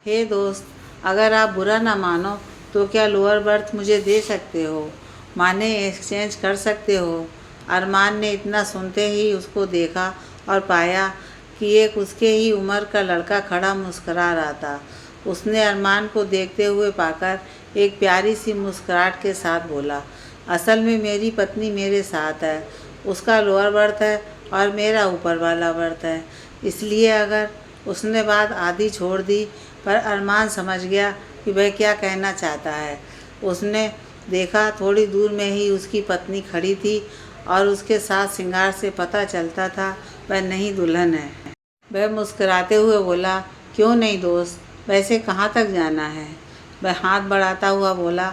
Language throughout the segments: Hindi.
हे दोस्त, अगर आप बुरा ना मानो तो क्या लोअर बर्थ मुझे दे सकते हो? माने एक्सचेंज कर सकते हो। अरमान ने इतना सुनते ही उसको देखा और पाया कि एक उसके ही उम्र का लड़का खड़ा मुस्करा रहा था। उसने अरमान को देखते हुए पाकर एक प्यारी सी मुस्कुराहट के साथ बोला, असल में मेरी पत्नी मेरे साथ है। उसका लोअर बर्थ है और मेरा ऊपर वाला बर्थ है। इसलिए अगर उसने बात आधी छोड़ दी, पर अरमान समझ गया कि वह क्या कहना चाहता है। उसने देखा थोड़ी दूर में ही उसकी पत्नी खड़ी थी और उसके साथ श्रृंगार से पता चलता था वह नई दुल्हन है। वह मुस्कुराते हुए बोला, क्यों नहीं दोस्त, वैसे कहाँ तक जाना है? वह हाथ बढ़ाता हुआ बोला,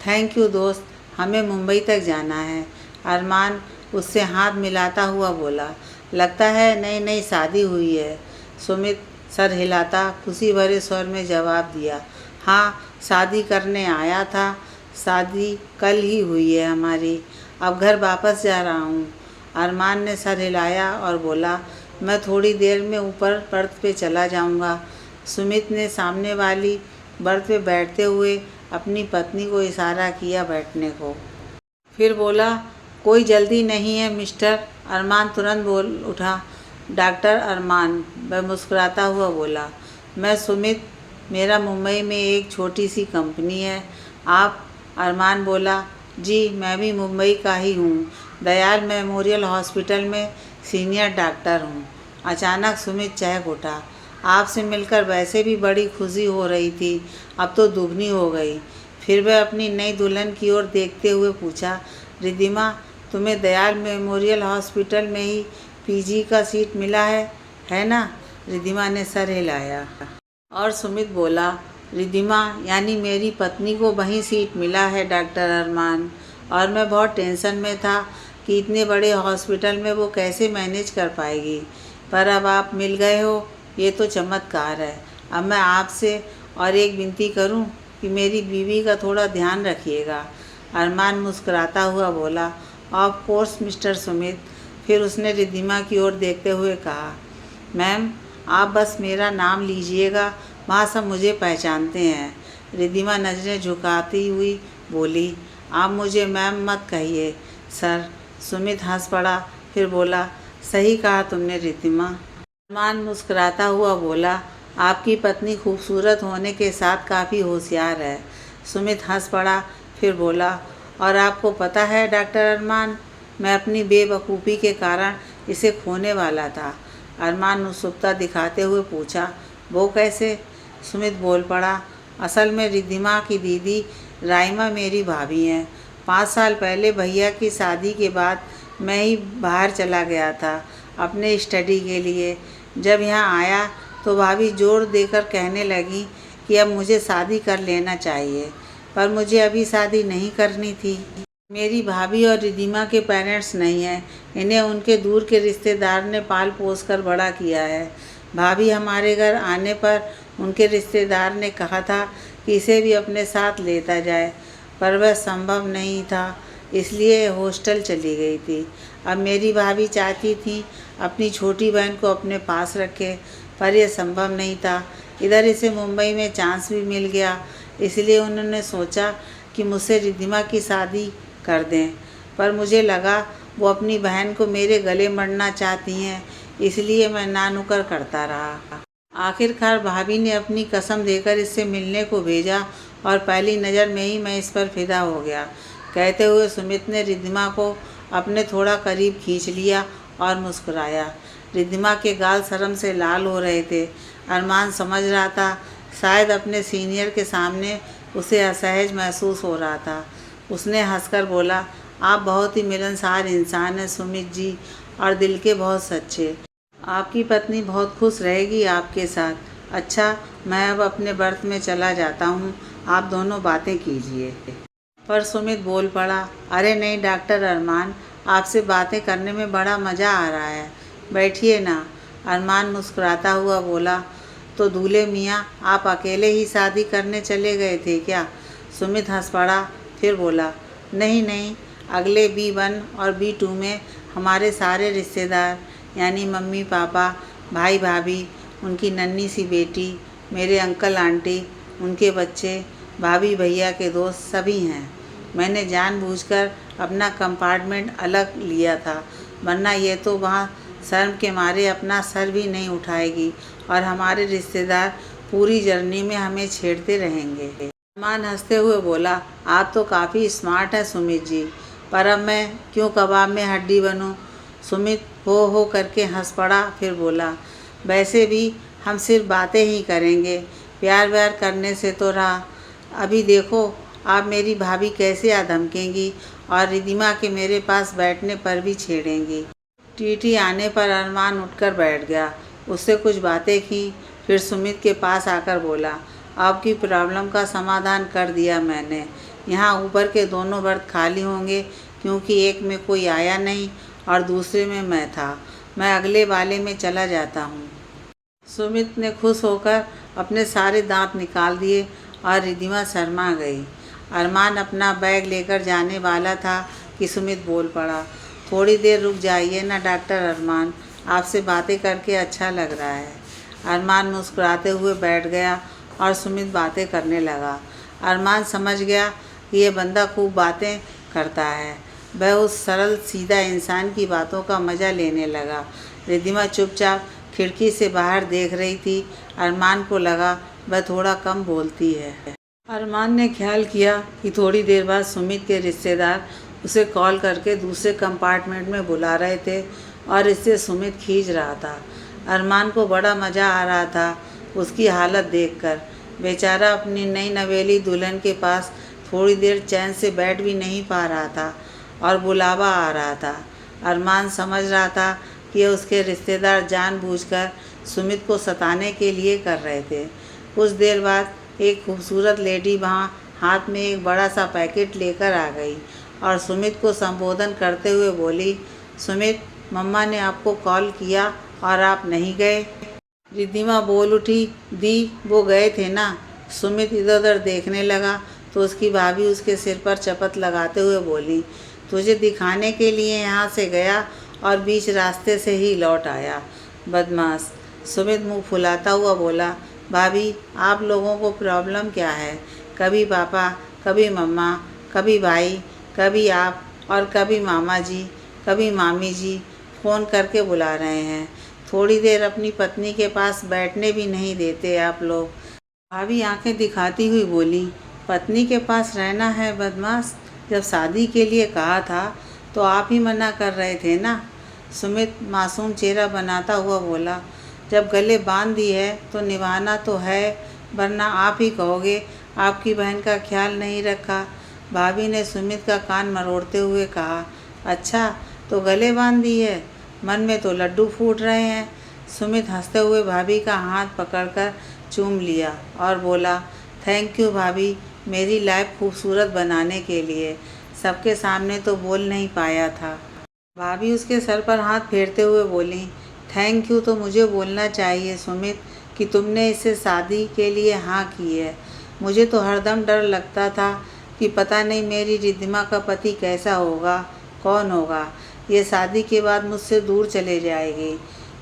थैंक यू दोस्त, हमें मुंबई तक जाना है। अरमान उससे हाथ मिलाता हुआ बोला, लगता है नई नई शादी हुई है। सुमित सर हिलाता खुशी भरे स्वर में जवाब दिया, हाँ, शादी करने आया था। शादी कल ही हुई है हमारी। अब घर वापस जा रहा हूँ। अरमान ने सर हिलाया और बोला, मैं थोड़ी देर में ऊपर बर्थ पे चला जाऊँगा। सुमित ने सामने वाली बर्थ पे बैठते हुए अपनी पत्नी को इशारा किया बैठने को। फिर बोला, कोई जल्दी नहीं है मिस्टर। अरमान तुरंत बोल उठा, डॉक्टर अरमान। वह मुस्कुराता हुआ बोला, मैं सुमित, मेरा मुंबई में एक छोटी सी कंपनी है। आप? अरमान बोला, जी मैं भी मुंबई का ही हूँ, दयाल मेमोरियल हॉस्पिटल में सीनियर डॉक्टर हूँ। अचानक सुमित चहक उठा, आपसे मिलकर वैसे भी बड़ी खुशी हो रही थी, अब तो दुगनी हो गई। फिर वह अपनी नई दुल्हन की ओर देखते हुए पूछा, रिद्धिमा, तुम्हें दयाल मेमोरियल हॉस्पिटल में ही पीजी का सीट मिला है ना? रिद्धिमा ने सर हिलाया और सुमित बोला, रिद्धिमा यानी मेरी पत्नी को वहीं सीट मिला है डॉक्टर अरमान। और मैं बहुत टेंशन में था कि इतने बड़े हॉस्पिटल में वो कैसे मैनेज कर पाएगी, पर अब आप मिल गए हो, ये तो चमत्कार है। अब मैं आपसे और एक विनती करूं कि मेरी बीवी का थोड़ा ध्यान रखिएगा। अरमान मुस्कुराता हुआ बोला, ऑफ कोर्स मिस्टर सुमित। फिर उसने रिद्धिमा की ओर देखते हुए कहा, मैम आप बस मेरा नाम लीजिएगा, वहाँ सब मुझे पहचानते हैं। रिद्धिमा नज़रें झुकाती हुई बोली, आप मुझे मैम मत कहिए सर। सुमित हंस पड़ा, फिर बोला, सही कहा तुमने रिद्धिमा। अरमान मुस्कुराता हुआ बोला, आपकी पत्नी खूबसूरत होने के साथ काफ़ी होशियार है। सुमित हंस पड़ा, फिर बोला, और आपको पता है डॉक्टर अरमान, मैं अपनी बेवकूफ़ी के कारण इसे खोने वाला था। अरमान उत्सुकता दिखाते हुए पूछा, वो कैसे? सुमित बोल पड़ा, असल में रिद्धिमा की दीदी राइमा मेरी भाभी हैं। 5 साल पहले भैया की शादी के बाद मैं ही बाहर चला गया था अपने स्टडी के लिए। जब यहाँ आया तो भाभी जोर देकर कहने लगी कि अब मुझे शादी कर लेना चाहिए, पर मुझे अभी शादी नहीं करनी थी। मेरी भाभी और रिद्धिमा के पेरेंट्स नहीं हैं, इन्हें उनके दूर के रिश्तेदार ने पाल पोस कर बड़ा किया है। भाभी हमारे घर आने पर उनके रिश्तेदार ने कहा था कि इसे भी अपने साथ लेता जाए, पर वह संभव नहीं था, इसलिए हॉस्टल चली गई थी। अब मेरी भाभी चाहती थी अपनी छोटी बहन को अपने पास रखे, पर यह संभव नहीं था। इधर इसे मुंबई में चांस भी मिल गया, इसलिए उन्होंने सोचा कि मुझसे रिद्धिमा की शादी कर दें, पर मुझे लगा वो अपनी बहन को मेरे गले मढ़ना चाहती हैं, इसलिए मैं नानुकर करता रहा। आखिरकार भाभी ने अपनी कसम देकर इससे मिलने को भेजा और पहली नज़र में ही मैं इस पर फिदा हो गया। कहते हुए सुमित ने रिद्धिमा को अपने थोड़ा करीब खींच लिया और मुस्कुराया। रिद्धिमा के गाल शर्म से लाल हो रहे थे। अरमान समझ रहा था शायद अपने सीनियर के सामने उसे असहज महसूस हो रहा था। उसने हंसकर बोला, आप बहुत ही मिलनसार इंसान हैं सुमित जी, और दिल के बहुत सच्चे। आपकी पत्नी बहुत खुश रहेगी आपके साथ। अच्छा, मैं अब अपने बर्थ में चला जाता हूँ, आप दोनों बातें कीजिए। पर सुमित बोल पड़ा, अरे नहीं डॉक्टर अरमान, आपसे बातें करने में बड़ा मज़ा आ रहा है, बैठिए ना। अरमान मुस्कुराता हुआ बोला, तो दूल्हे मियाँ आप अकेले ही शादी करने चले गए थे क्या? सुमित हंस पड़ा, फिर बोला, नहीं नहीं, अगले B1 और B2 में हमारे सारे रिश्तेदार यानी मम्मी पापा, भाई भाभी, उनकी नन्ही सी बेटी, मेरे अंकल आंटी, उनके बच्चे, भाभी भैया के दोस्त सभी हैं। मैंने जानबूझकर अपना कंपार्टमेंट अलग लिया था, वरना ये तो वहाँ शर्म के मारे अपना सर भी नहीं उठाएगी और हमारे रिश्तेदार पूरी जर्नी में हमें छेड़ते रहेंगे। अरमान हंसते हुए बोला, आप तो काफ़ी स्मार्ट हैं सुमित जी, पर अब मैं क्यों कबाब में हड्डी बनूं? सुमित हो करके हंस पड़ा, फिर बोला, वैसे भी हम सिर्फ बातें ही करेंगे, प्यार व्यार करने से तो रहा। अभी देखो आप मेरी भाभी कैसे धमकेंगी और रिद्धिमा के मेरे पास बैठने पर भी छेड़ेंगी। टीटी आने पर अरमान उठकर बैठ गया। उससे कुछ बातें की, फिर सुमित के पास आकर बोला, आपकी प्रॉब्लम का समाधान कर दिया मैंने। यहाँ ऊपर के दोनों बर्थ खाली होंगे, क्योंकि एक में कोई आया नहीं और दूसरे में मैं था। मैं अगले वाले में चला जाता हूँ। सुमित ने खुश होकर अपने सारे दांत निकाल दिए और रिद्धिमा शर्मा गई। अरमान अपना बैग लेकर जाने वाला था कि सुमित बोल पड़ा, थोड़ी देर रुक जाइए ना डॉक्टर अरमान, आपसे बातें करके अच्छा लग रहा है। अरमान मुस्कुराते हुए बैठ गया और सुमित बातें करने लगा। अरमान समझ गया कि ये बंदा खूब बातें करता है। वह उस सरल सीधा इंसान की बातों का मज़ा लेने लगा। रिद्धिमा चुपचाप खिड़की से बाहर देख रही थी। अरमान को लगा वह थोड़ा कम बोलती है। अरमान ने ख्याल किया कि थोड़ी देर बाद सुमित के रिश्तेदार उसे कॉल करके दूसरे कंपार्टमेंट में बुला रहे थे और इससे सुमित खींच रहा था। अरमान को बड़ा मज़ा आ रहा था उसकी हालत देखकर। बेचारा अपनी नई नवेली दुल्हन के पास थोड़ी देर चैन से बैठ भी नहीं पा रहा था और बुलावा आ रहा था। अरमान समझ रहा था कि उसके रिश्तेदार जानबूझकर सुमित को सताने के लिए कर रहे थे। कुछ देर बाद एक खूबसूरत लेडी वहाँ हाथ में एक बड़ा सा पैकेट लेकर आ गई और सुमित को संबोधन करते हुए बोली, सुमित, मम्मा ने आपको कॉल किया और आप नहीं गए। रिद्धिमा बोल उठी, दी, वो गए थे ना। सुमित इधर उधर देखने लगा तो उसकी भाभी उसके सिर पर चपत लगाते हुए बोली, तुझे दिखाने के लिए यहाँ से गया और बीच रास्ते से ही लौट आया, बदमाश। सुमित मुंह फुलाता हुआ बोला, भाभी, आप लोगों को प्रॉब्लम क्या है? कभी पापा, कभी मम्मा, कभी भाई, कभी आप और कभी मामा जी, कभी मामी जी फ़ोन करके बुला रहे हैं। थोड़ी देर अपनी पत्नी के पास बैठने भी नहीं देते आप लोग। भाभी आंखें दिखाती हुई बोली, पत्नी के पास रहना है बदमाश? जब शादी के लिए कहा था तो आप ही मना कर रहे थे ना। सुमित मासूम चेहरा बनाता हुआ बोला, जब गले बांध दी है तो निभाना तो है, वरना आप ही कहोगे आपकी बहन का ख्याल नहीं रखा। भाभी ने सुमित का कान मरोड़ते हुए कहा, अच्छा तो गले बांध दी है, मन में तो लड्डू फूट रहे हैं। सुमित हंसते हुए भाभी का हाथ पकड़कर चूम लिया और बोला, थैंक यू भाभी, मेरी लाइफ खूबसूरत बनाने के लिए। सबके सामने तो बोल नहीं पाया था। भाभी उसके सर पर हाथ फेरते हुए बोली, थैंक यू तो मुझे बोलना चाहिए सुमित कि तुमने इससे शादी के लिए हाँ की है। मुझे तो हरदम डर लगता था कि पता नहीं मेरी रिद्धिमा का पति कैसा होगा, कौन होगा। ये शादी के बाद मुझसे दूर चले जाएगी,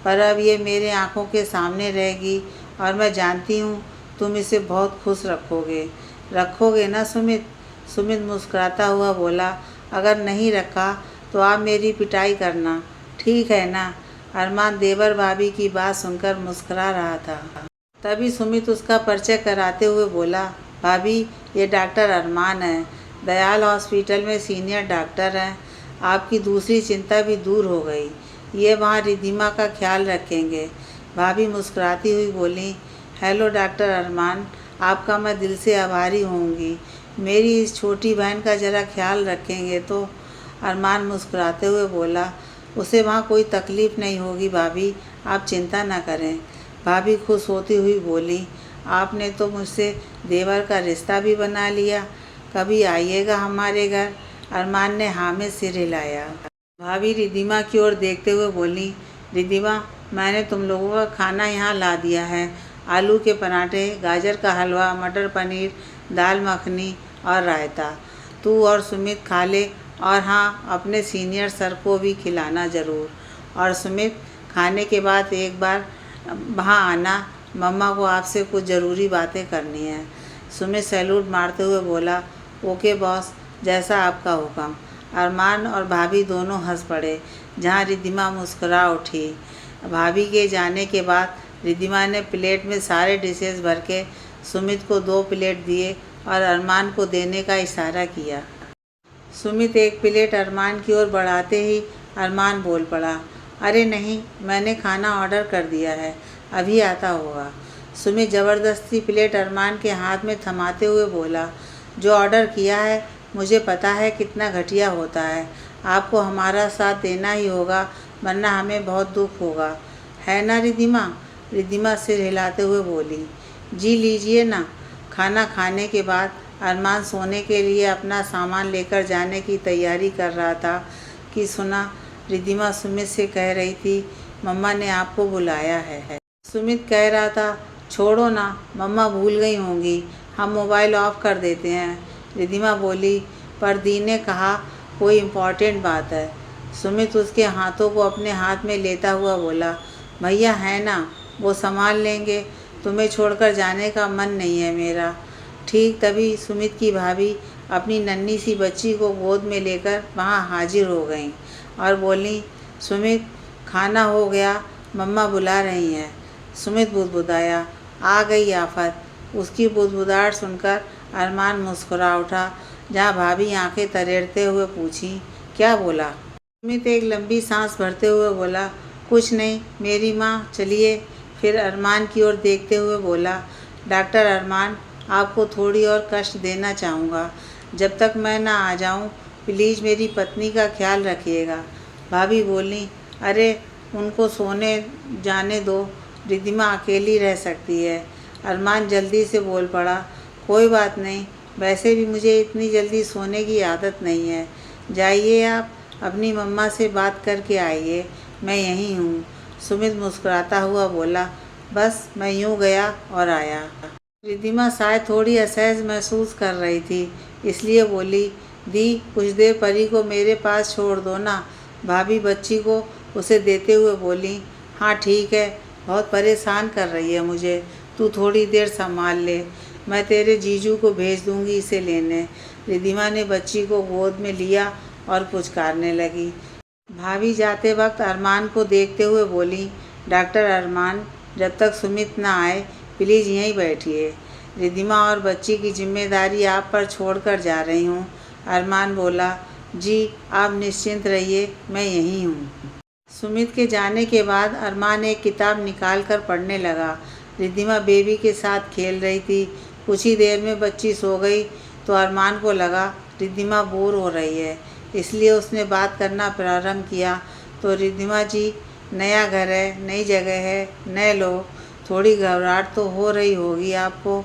पर अब ये मेरे आँखों के सामने रहेगी और मैं जानती हूँ तुम इसे बहुत खुश रखोगे ना सुमित। सुमित मुस्कुराता हुआ बोला, अगर नहीं रखा तो आप मेरी पिटाई करना, ठीक है ना। अरमान देवर भाभी की बात सुनकर मुस्कुरा रहा था। तभी सुमित उसका परिचय कराते हुए बोला, भाभी, ये डॉक्टर अरमान है, दयाल हॉस्पिटल में सीनियर डॉक्टर हैं। आपकी दूसरी चिंता भी दूर हो गई, ये वहाँ रिद्धिमा का ख्याल रखेंगे। भाभी मुस्कुराती हुई बोली, हेलो डॉक्टर अरमान, आपका मैं दिल से आभारी होंगी। मेरी इस छोटी बहन का ज़रा ख्याल रखेंगे तो। अरमान मुस्कुराते हुए बोला, उसे वहाँ कोई तकलीफ़ नहीं होगी भाभी, आप चिंता ना करें। भाभी खुश होती हुई बोली, आपने तो मुझसे देवर का रिश्ता भी बना लिया, कभी आइएगा हमारे घर। अरमान ने हाँ में सिर हिलाया। भाभी रिद्धिमा की ओर देखते हुए बोली, रिद्धिमा, मैंने तुम लोगों का खाना यहाँ ला दिया है, आलू के पराठे, गाजर का हलवा, मटर पनीर, दाल मखनी और रायता। तू और सुमित खा ले, और हाँ, अपने सीनियर सर को भी खिलाना ज़रूर। और सुमित, खाने के बाद एक बार वहाँ आना, मम्मा को आपसे कुछ ज़रूरी बातें करनी है। सुमित सैल्यूट मारते हुए बोला, ओके बॉस, जैसा आपका हुक्म। अरमान और भाभी दोनों हंस पड़े, जहाँ रिद्धिमा मुस्कुरा उठी। भाभी के जाने के बाद रिद्धिमा ने प्लेट में सारे डिशेस भर के सुमित को 2 प्लेट दिए और अरमान को देने का इशारा किया। सुमित एक प्लेट अरमान की ओर बढ़ाते ही अरमान बोल पड़ा, अरे नहीं, मैंने खाना ऑर्डर कर दिया है, अभी आता होगा। सुमित ज़बरदस्ती प्लेट अरमान के हाथ में थमाते हुए बोला, जो ऑर्डर किया है मुझे पता है कितना घटिया होता है, आपको हमारा साथ देना ही होगा, वरना हमें बहुत दुख होगा, है ना रिद्धिमा? रिद्धिमा सिर हिलाते हुए बोली, जी लीजिए ना। खाना खाने के बाद अरमान सोने के लिए अपना सामान लेकर जाने की तैयारी कर रहा था कि सुना रिद्धिमा सुमित से कह रही थी, मम्मा ने आपको बुलाया है। सुमित कह रहा था, छोड़ो ना, मम्मा भूल गई होंगी, हम मोबाइल ऑफ कर देते हैं। रिद्धिमा बोली, पर दी ने कहा कोई इम्पोर्टेंट बात है। सुमित उसके हाथों को अपने हाथ में लेता हुआ बोला, भैया है ना, वो संभाल लेंगे, तुम्हें छोड़कर जाने का मन नहीं है मेरा। ठीक तभी सुमित की भाभी अपनी नन्ही सी बच्ची को गोद में लेकर वहाँ हाजिर हो गईं और बोली, सुमित खाना हो गया, मम्मा बुला रही हैं। सुमित बुदबुदाया, आ गई आफत। उसकी बुदबुदाहट सुनकर अरमान मुस्कुरा उठा, जहाँ भाभी आंखें तरेड़ते हुए पूछी, क्या बोला? सुमित एक लंबी सांस भरते हुए बोला, कुछ नहीं मेरी माँ, चलिए। फिर अरमान की ओर देखते हुए बोला, डॉक्टर अरमान, आपको थोड़ी और कष्ट देना चाहूँगा, जब तक मैं ना आ जाऊँ प्लीज़ मेरी पत्नी का ख्याल रखिएगा। भाभी बोली, अरे उनको सोने जाने दो, रिद्धिमा अकेली रह सकती है। अरमान जल्दी से बोल पड़ा, कोई बात नहीं, वैसे भी मुझे इतनी जल्दी सोने की आदत नहीं है, जाइए आप अपनी मम्मा से बात करके आइए, मैं यहीं हूँ। सुमित मुस्कुराता हुआ बोला, बस मैं यूँ गया और आया। रिद्धिमा शायद थोड़ी असहज महसूस कर रही थी, इसलिए बोली, दी कुछ देर परी को मेरे पास छोड़ दो ना। भाभी बच्ची को उसे देते हुए बोली, हाँ ठीक है, बहुत परेशान कर रही है मुझे, तू थोड़ी देर संभाल ले, मैं तेरे जीजू को भेज दूँगी इसे लेने। रिद्धिमा ने बच्ची को गोद में लिया और पुचकारने लगी। भाभी जाते वक्त अरमान को देखते हुए बोली, डॉक्टर अरमान, जब तक सुमित ना आए प्लीज़ यहीं बैठिए, रिद्धिमा और बच्ची की जिम्मेदारी आप पर छोड़कर जा रही हूँ। अरमान बोला, जी आप निश्चिंत रहिए, मैं यहीं हूँ। सुमित के जाने के बाद अरमान एक किताब निकाल कर पढ़ने लगा। रिद्धिमा बेबी के साथ खेल रही थी। कुछ ही देर में बच्ची सो गई तो अरमान को लगा रिद्धिमा बोर हो रही है, इसलिए उसने बात करना प्रारंभ किया, तो रिद्धिमा जी, नया घर है, नई जगह है, नए लोग, थोड़ी घबराहट तो हो रही होगी आपको।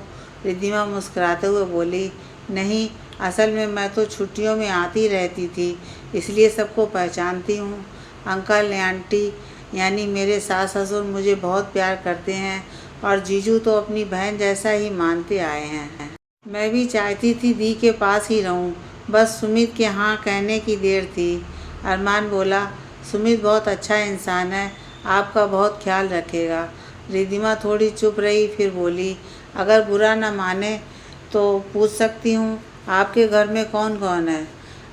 रिद्धिमा मुस्कुराते हुए बोली, नहीं, असल में मैं तो छुट्टियों में आती रहती थी, इसलिए सबको पहचानती हूँ। अंकल आंटी यानी मेरे सास ससुर मुझे बहुत प्यार करते हैं और जीजू तो अपनी बहन जैसा ही मानते आए हैं। मैं भी चाहती थी दी के पास ही रहूं, बस सुमित के हाँ कहने की देर थी। अरमान बोला, सुमित बहुत अच्छा इंसान है, आपका बहुत ख्याल रखेगा। रिद्धिमा थोड़ी चुप रही, फिर बोली, अगर बुरा न माने तो पूछ सकती हूँ, आपके घर में कौन कौन है?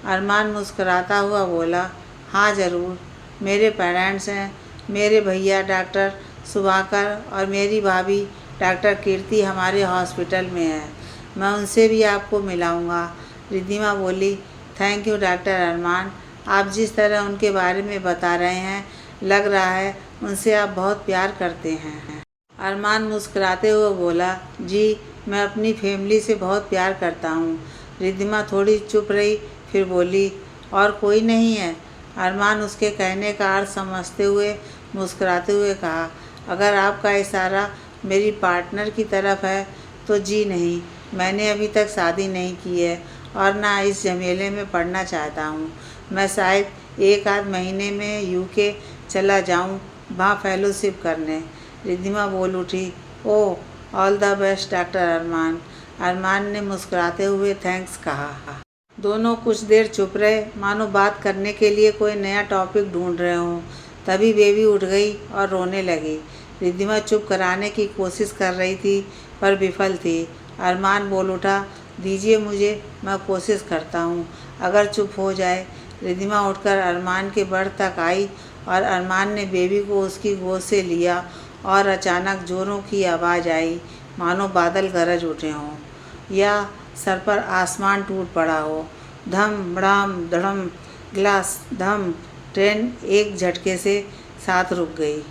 अरमान मुस्कुराता हुआ बोला, हाँ ज़रूर, मेरे पेरेंट्स हैं, मेरे भैया डॉक्टर सुभाकर और मेरी भाभी डॉक्टर कीर्ति हमारे हॉस्पिटल में है, मैं उनसे भी आपको मिलाऊंगा। रिद्धिमा बोली, थैंक यू डॉक्टर अरमान, आप जिस तरह उनके बारे में बता रहे हैं लग रहा है उनसे आप बहुत प्यार करते हैं। अरमान मुस्कुराते हुए बोला, जी मैं अपनी फैमिली से बहुत प्यार करता हूँ। रिद्धिमा थोड़ी चुप रही, फिर बोली, और कोई नहीं है? अरमान उसके कहने का अर्थ समझते हुए मुस्कुराते हुए कहा, अगर आपका इशारा मेरी पार्टनर की तरफ है तो जी नहीं, मैंने अभी तक शादी नहीं की है और ना इस झमेले में पड़ना चाहता हूँ। मैं शायद 1 आध महीने में यूके चला जाऊँ वहाँ फेलोशिप करने। रिद्धिमा बोल उठी, ओह ऑल द बेस्ट डॉक्टर अरमान। अरमान ने मुस्कुराते हुए थैंक्स कहा। दोनों कुछ देर चुप रहे, मानो बात करने के लिए कोई नया टॉपिक ढूंढ रहे हों। तभी बेबी उठ गई और रोने लगी। रिद्धिमा चुप कराने की कोशिश कर रही थी पर विफल थी। अरमान बोल उठा, दीजिए मुझे, मैं कोशिश करता हूँ, अगर चुप हो जाए। रिद्धिमा उठकर अरमान के बेड तक आई और अरमान ने बेबी को उसकी गोद से लिया और अचानक जोरों की आवाज़ आई, मानो बादल गरज उठे हों या सर पर आसमान टूट पड़ा हो। धम धड़ाम धड़म, ग्लास धम। ट्रेन एक झटके से साथ रुक गई।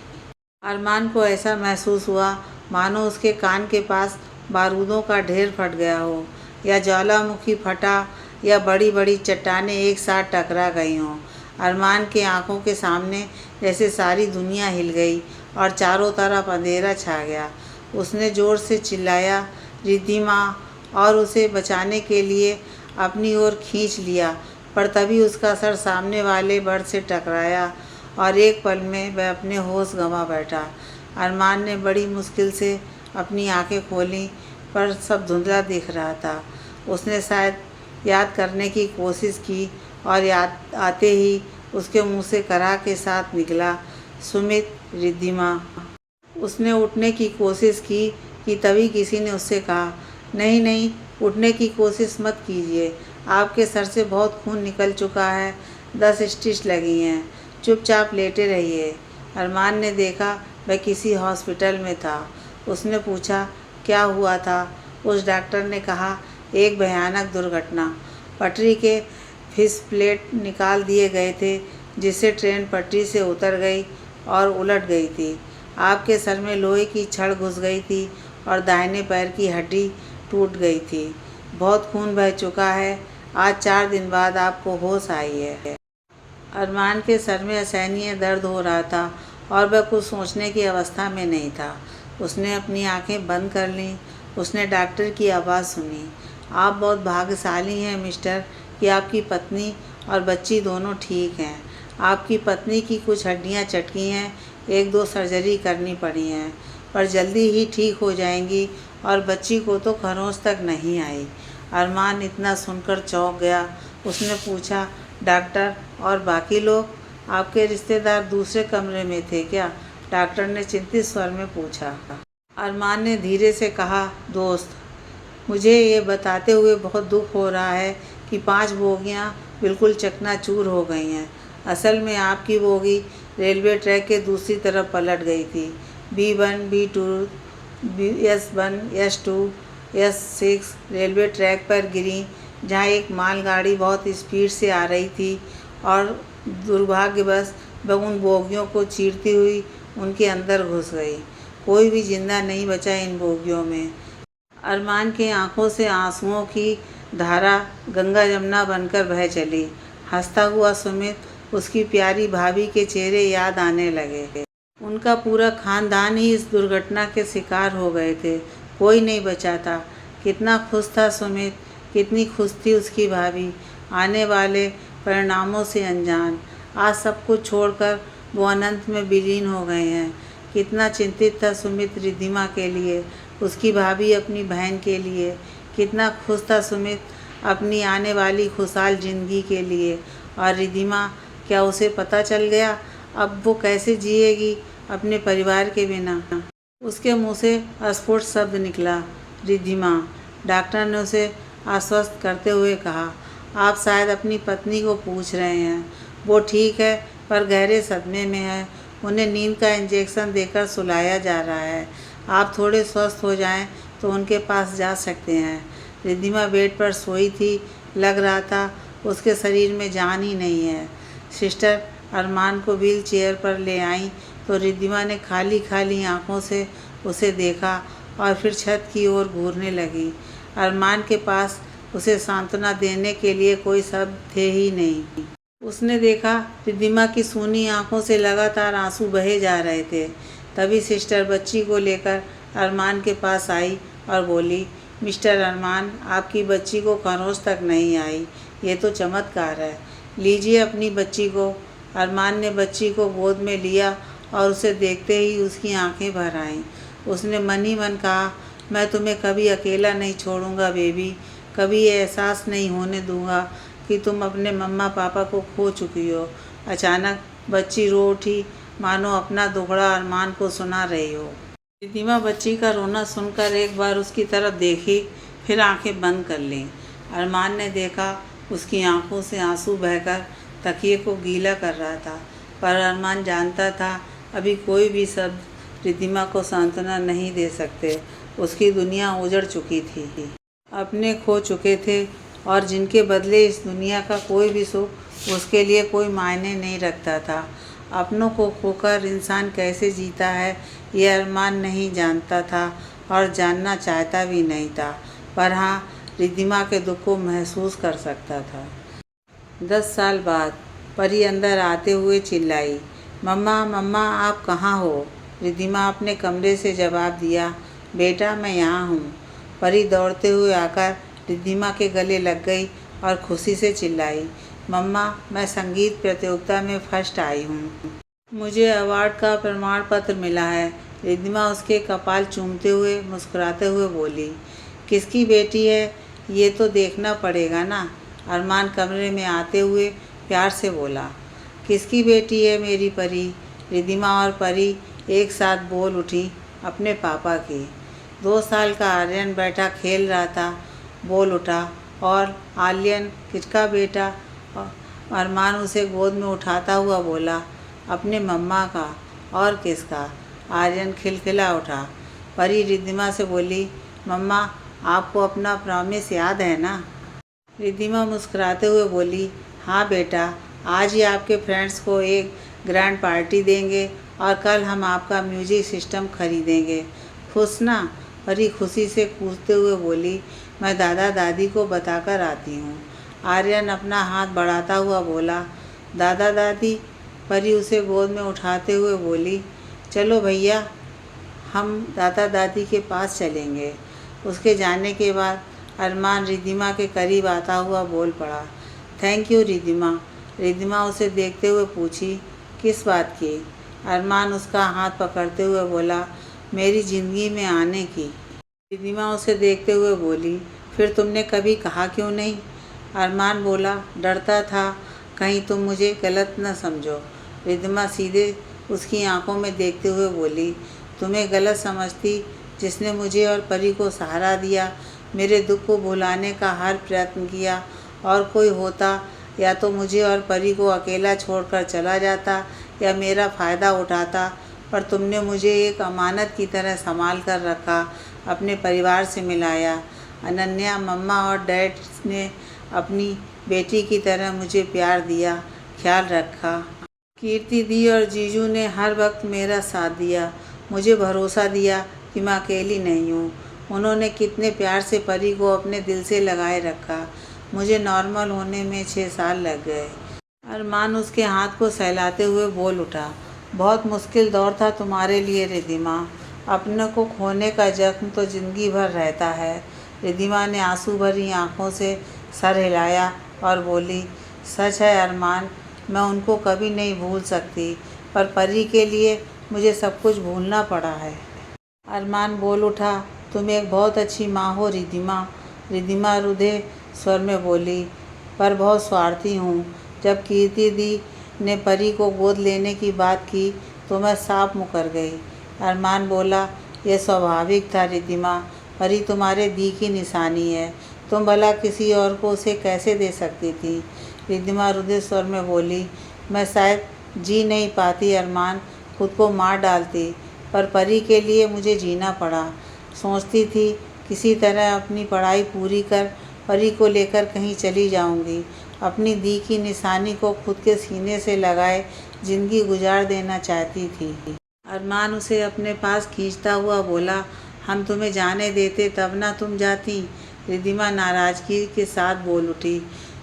अरमान को ऐसा महसूस हुआ मानो उसके कान के पास बारूदों का ढेर फट गया हो, या ज्वालामुखी फटा, या बड़ी बड़ी चट्टानें एक साथ टकरा गई हों। अरमान के आंखों के सामने जैसे सारी दुनिया हिल गई और चारों तरफ अंधेरा छा गया। उसने ज़ोर से चिल्लाया, रिद्धिमा, और उसे बचाने के लिए अपनी ओर खींच लिया, पर तभी उसका सर सामने वाले बेड से टकराया और एक पल में वह अपने होश गंवा बैठा। अरमान ने बड़ी मुश्किल से अपनी आंखें खोलीं, पर सब धुंधला दिख रहा था। उसने शायद याद करने की कोशिश की और याद आते ही उसके मुंह से कराह के साथ निकला, सुमित, रिद्धिमा। उसने उठने की कोशिश की कि तभी किसी ने उससे कहा, नहीं नहीं, उठने की कोशिश मत कीजिए, आपके सर से बहुत खून निकल चुका है, 10 स्टिच लगी हैं, चुपचाप लेटे रहिए। अरमान ने देखा वह किसी हॉस्पिटल में था। उसने पूछा, क्या हुआ था? उस डॉक्टर ने कहा, एक भयानक दुर्घटना, पटरी के फिश प्लेट निकाल दिए गए थे, जिससे ट्रेन पटरी से उतर गई और उलट गई थी। आपके सर में लोहे की छड़ घुस गई थी और दाहिने पैर की हड्डी टूट गई थी। बहुत खून बह चुका है, आज 4 दिन बाद आपको होश आई है। अरमान के सर में असहनीय दर्द हो रहा था और वह कुछ सोचने की अवस्था में नहीं था। उसने अपनी आंखें बंद कर लीं। उसने डॉक्टर की आवाज़ सुनी, आप बहुत भाग्यशाली हैं मिस्टर कि आपकी पत्नी और बच्ची दोनों ठीक हैं। आपकी पत्नी की कुछ हड्डियां चटकी हैं, 1-2 सर्जरी करनी पड़ी हैं, पर जल्दी ही ठीक हो जाएंगी, और बच्ची को तो खरोंच तक नहीं आई। अरमान इतना सुनकर चौंक गया। उसने पूछा, डॉक्टर, और बाकी लोग? आपके रिश्तेदार दूसरे कमरे में थे क्या? डॉक्टर ने चिंतित स्वर में पूछा। अरमान ने धीरे से कहा, दोस्त, मुझे ये बताते हुए बहुत दुख हो रहा है कि 5 बोगियां बिल्कुल चकनाचूर हो गई हैं। असल में आपकी बोगी रेलवे ट्रैक के दूसरी तरफ पलट गई थी। B1, B2, S1, S2, S6 railway track पर गिरी, जहाँ एक मालगाड़ी बहुत स्पीड से आ रही थी और दुर्भाग्यवश वह उन बोगियों को चीरती हुई उनके अंदर घुस गई। कोई भी जिंदा नहीं बचा इन बोगियों में। अरमान की आंखों से आंसुओं की धारा गंगा यमुना बनकर बह चली। हंसता हुआ सुमित, उसकी प्यारी भाभी के चेहरे याद आने लगे। उनका पूरा खानदान ही इस दुर्घटना के शिकार हो गए थे, कोई नहीं बचा था। कितना खुश था सुमित, कितनी खुश थी उसकी भाभी, आने वाले परिणामों से अनजान। आज सब कुछ छोड़कर वो अनंत में विलीन हो गए हैं। कितना चिंतित था सुमित रिद्धिमा के लिए, उसकी भाभी अपनी बहन के लिए। कितना खुश था सुमित अपनी आने वाली खुशहाल जिंदगी के लिए। और रिद्धिमा, क्या उसे पता चल गया अब वो कैसे जिएगी अपने परिवार के बिना? उसके मुंह से अस्फुट शब्द निकला, रिद्धिमा। डॉक्टर ने उसे आश्वस्त करते हुए कहा, आप शायद अपनी पत्नी को पूछ रहे हैं। वो ठीक है, पर गहरे सदमे में है। उन्हें नींद का इंजेक्शन देकर सुलाया जा रहा है। आप थोड़े स्वस्थ हो जाएं तो उनके पास जा सकते हैं। रिद्धिमा बेड पर सोई थी, लग रहा था उसके शरीर में जान ही नहीं है। सिस्टर अरमान को व्हील चेयर पर ले आई तो रिद्धिमा ने खाली खाली आंखों से उसे देखा और फिर छत की ओर घूरने लगी। अरमान के पास उसे सांत्वना देने के लिए कोई शब्द थे ही नहीं। उसने देखा रिद्धिमा की सूनी आंखों से लगातार आंसू बहे जा रहे थे। तभी सिस्टर बच्ची को लेकर अरमान के पास आई और बोली, मिस्टर अरमान, आपकी बच्ची को खरोंच तक नहीं आई, ये तो चमत्कार है। लीजिए अपनी बच्ची को। अरमान ने बच्ची को गोद में लिया और उसे देखते ही उसकी आंखें भर आईं। उसने मन ही मन कहा, मैं तुम्हें कभी अकेला नहीं छोड़ूंगा बेबी, कभी ये एहसास नहीं होने दूंगा कि तुम अपने मम्मा पापा को खो चुकी हो। अचानक बच्ची रो उठी मानो अपना दुखड़ा अरमान को सुना रही हो। रिद्धिमा बच्ची का रोना सुनकर एक बार उसकी तरफ देखी, फिर आंखें बंद कर लीं। अरमान ने देखा उसकी आंखों से आंसू बहकर तकिए को गीला कर रहा था, पर अरमान जानता था अभी कोई भी शब्द रिद्धिमा को सांत्वना नहीं दे सकते। उसकी दुनिया उजड़ चुकी थी, अपने खो चुके थे, और जिनके बदले इस दुनिया का कोई भी सुख उसके लिए कोई मायने नहीं रखता था। अपनों को खोकर इंसान कैसे जीता है ये अरमान नहीं जानता था और जानना चाहता भी नहीं था, पर हाँ, रिद्धिमा के दुख को महसूस कर सकता था। 10 साल बाद परी अंदर आते हुए चिल्लाई, मम्मा मम्मा आप कहाँ हो? रिद्धिमा अपने कमरे से जवाब दिया, बेटा मैं यहाँ हूँ। परी दौड़ते हुए आकर रिद्धिमा के गले लग गई और खुशी से चिल्लाई, मम्मा मैं संगीत प्रतियोगिता में फर्स्ट आई हूँ, मुझे अवार्ड का प्रमाण पत्र मिला है। रिद्धिमा उसके कपाल चूमते हुए मुस्कुराते हुए बोली, किसकी बेटी है ये तो देखना पड़ेगा ना। अरमान कमरे में आते हुए प्यार से बोला, किसकी बेटी है मेरी परी? रिद्धिमा और परी एक साथ बोल उठी, अपने पापा की। 2 साल का आर्यन बैठा खेल रहा था, बोल उठा, और आर्यन किसका बेटा? अरमान उसे गोद में उठाता हुआ बोला, अपने मम्मा का, और किसका? आर्यन खिलखिला उठा। परी रिद्धिमा से बोली, मम्मा आपको अपना प्रॉमिस याद है ना? रिद्धिमा मुस्कुराते हुए बोली, हाँ बेटा, आज ही आपके फ्रेंड्स को एक ग्रैंड पार्टी देंगे और कल हम आपका म्यूजिक सिस्टम खरीदेंगे, खुश ना? परी खुशी से कूदते हुए बोली, मैं दादा दादी को बताकर आती हूँ। आर्यन अपना हाथ बढ़ाता हुआ बोला, दादा दादी? परी उसे गोद में उठाते हुए बोली, चलो भैया हम दादा दादी के पास चलेंगे। उसके जाने के बाद अरमान रिद्धिमा के करीब आता हुआ बोल पड़ा, थैंक यू रिद्धिमा। रिद्धिमा उसे देखते हुए पूछी, किस बात की? अरमान उसका हाथ पकड़ते हुए बोला, मेरी ज़िंदगी में आने की। रिद्धिमा उसे देखते हुए बोली, फिर तुमने कभी कहा क्यों नहीं? अरमान बोला, डरता था कहीं तुम मुझे गलत न समझो। रिद्धिमा सीधे उसकी आंखों में देखते हुए बोली, तुम्हें गलत समझती? जिसने मुझे और परी को सहारा दिया, मेरे दुख को भुलाने का हर प्रयत्न किया, और कोई होता या तो मुझे और परी को अकेला छोड़कर चला जाता या मेरा फ़ायदा उठाता, पर तुमने मुझे एक अमानत की तरह संभाल कर रखा, अपने परिवार से मिलाया। अनन्या, मम्मा और डैड ने अपनी बेटी की तरह मुझे प्यार दिया, ख्याल रखा। कीर्ति दी और जीजू ने हर वक्त मेरा साथ दिया, मुझे भरोसा दिया कि मैं अकेली नहीं हूँ। उन्होंने कितने प्यार से परी को अपने दिल से लगाए रखा। मुझे नॉर्मल होने में 6 साल लग गए। अरमान उसके हाथ को सहलाते हुए बोल उठा, बहुत मुश्किल दौर था तुम्हारे लिए रिद्धिमा। अपने को खोने का जख्म तो ज़िंदगी भर रहता है। रिद्धिमा ने आंसू भरी आंखों से सर हिलाया और बोली, सच है अरमान, मैं उनको कभी नहीं भूल सकती, पर परी के लिए मुझे सब कुछ भूलना पड़ा है। अरमान बोल उठा, तुम एक बहुत अच्छी माँ हो रिद्धिमा। रिद्धिमा रुधे स्वर में बोली, पर बहुत स्वार्थी हूँ। जब कीर्ति दी ने परी को गोद लेने की बात की तो मैं साफ मुकर गई। अरमान बोला, यह स्वाभाविक था रिद्धिमा, परी तुम्हारे दी की निशानी है, तुम भला किसी और को उसे कैसे दे सकती थी? रिद्धिमा रुधे स्वर में बोली, मैं शायद जी नहीं पाती अरमान, खुद को मार डालती, पर परी के लिए मुझे जीना पड़ा। सोचती थी किसी तरह अपनी पढ़ाई पूरी कर परी को लेकर कहीं चली जाऊंगी, अपनी दी की निशानी को खुद के सीने से लगाए ज़िंदगी गुजार देना चाहती थी। अरमान उसे अपने पास खींचता हुआ बोला, हम तुम्हें जाने देते तब ना तुम जाती। रिद्धिमा नाराज़गी के साथ बोल उठी,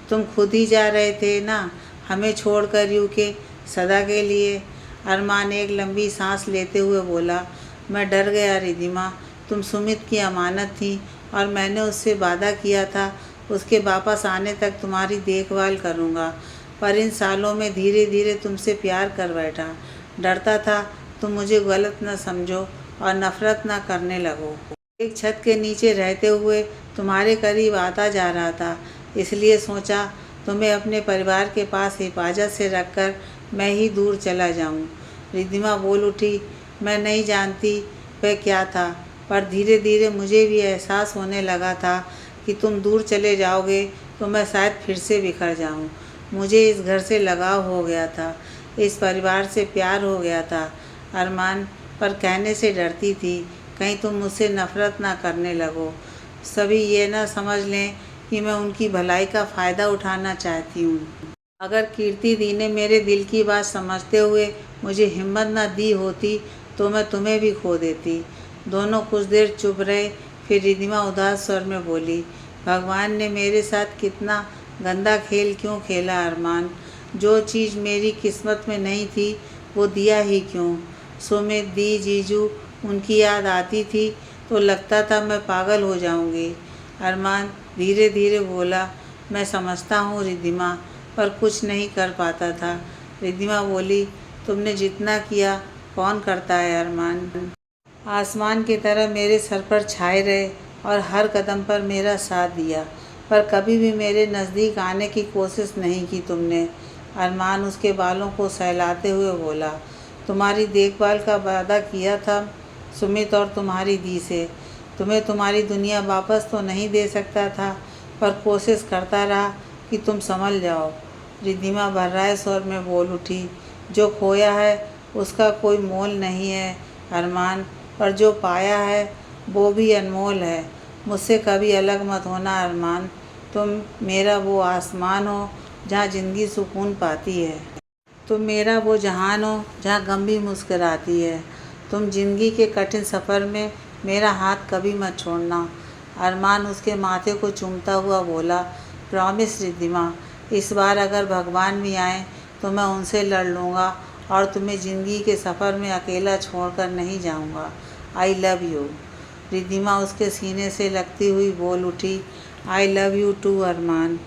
तुम खुद ही जा रहे थे ना हमें छोड़कर यूके सदा के लिए। अरमान एक लंबी सांस लेते हुए बोला, मैं डर गया रिद्धिमा, तुम सुमित की अमानत थी और मैंने उससे वादा किया था उसके वापस आने तक तुम्हारी देखभाल करूँगा, पर इन सालों में धीरे धीरे तुमसे प्यार कर बैठा। डरता था तुम मुझे गलत न समझो और नफ़रत न करने लगो। एक छत के नीचे रहते हुए तुम्हारे करीब आता जा रहा था, इसलिए सोचा तुम्हें अपने परिवार के पास हिफाजत से रखकर मैं ही दूर चला जाऊं। रिद्धिमा बोल उठी, मैं नहीं जानती वह क्या था, पर धीरे धीरे मुझे भी एहसास होने लगा था कि तुम दूर चले जाओगे तो मैं शायद फिर से बिखर जाऊं। मुझे इस घर से लगाव हो गया था, इस परिवार से प्यार हो गया था अरमान, पर कहने से डरती थी कहीं तुम मुझसे नफ़रत ना करने लगो, सभी ये ना समझ लें कि मैं उनकी भलाई का फ़ायदा उठाना चाहती हूँ। अगर कीर्ति दी ने मेरे दिल की बात समझते हुए मुझे हिम्मत ना दी होती तो मैं तुम्हें भी खो देती। दोनों कुछ देर चुप रहे, फिर रिद्धिमा उदास स्वर में बोली, भगवान ने मेरे साथ कितना गंदा खेल क्यों खेला अरमान। जो चीज़ मेरी किस्मत में नहीं थी वो दिया ही क्यों। सुमित दी जीजू उनकी याद आती थी तो लगता था मैं पागल हो जाऊंगी। अरमान धीरे धीरे बोला, मैं समझता हूँ रिद्धिमा, पर कुछ नहीं कर पाता था। रिद्धिमा बोली, तुमने जितना किया कौन करता है अरमान। आसमान की तरह मेरे सर पर छाए रहे और हर कदम पर मेरा साथ दिया, पर कभी भी मेरे नज़दीक आने की कोशिश नहीं की तुमने। अरमान उसके बालों को सहलाते हुए बोला, तुम्हारी देखभाल का वादा किया था सुमित और तुम्हारी दी से। तुम्हें तुम्हारी दुनिया वापस तो नहीं दे सकता था, पर कोशिश करता रहा कि तुम संभल जाओ। रिद्धिमा भर्राए स्वर में बोल उठी, जो खोया है उसका कोई मोल नहीं है अरमान, पर जो पाया है वो भी अनमोल है। मुझसे कभी अलग मत होना अरमान, तुम मेरा वो आसमान हो जहाँ ज़िंदगी सुकून पाती है। तुम मेरा वो जहान हो जहाँ गम भी मुस्कराती है। तुम ज़िंदगी के कठिन सफ़र में मेरा हाथ कभी मत छोड़ना। अरमान उसके माथे को चूमता हुआ बोला, प्रॉमिस रिद्धिमा, इस बार अगर भगवान भी आए तो मैं उनसे लड़ लूँगा और तुम्हें ज़िंदगी के सफ़र में अकेला छोड़कर नहीं जाऊँगा। आई लव यू। रिद्धिमा उसके सीने से लगती हुई बोल उठी, I love you too Armaan.